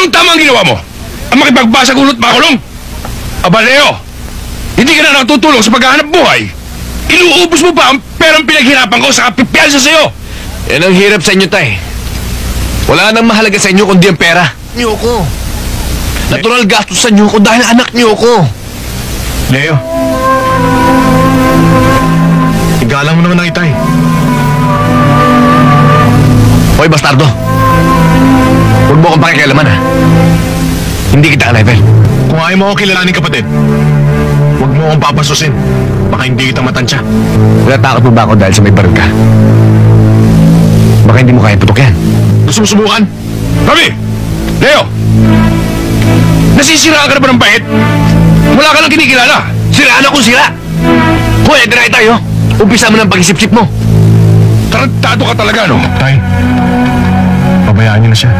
Anong tama ang ginawa mo? Ang makipagbasa gulot makulong? Aba, Leo, hindi ka na natutulong sa paghahanap buhay. Inuubos mo pa ang perang pinaghirapan ko sa kapipiyansa sa'yo. Yan ang hirap sa inyo, tay. Wala nang mahalaga sa inyo kundi ang pera. Niyo ko. Natural gastos sa inyo ko dahil anak niyo ko. Leo. Igalang mo naman ang itay. Hoy, bastardo. Huwag mo akong pakikialaman, ha? Hindi kita ka-level. Kung ayaw mo akong kilalanin, kapatid, huwag mo akong papasusin. Baka hindi kita matansya. Natakot mo ba ako dahil sa may baril ka? Baka hindi mo kaya putok yan. Gusto mo subukan? Kami! Leo! Nasisira ka na ba ng bait? Wala ka lang kinikilala. Siraan akong sira! Hoy, diray tayo. Umpisa mo ng pag-isip-sip mo. Tarantado ka talaga, no? Tay, pabayaan niyo na siya.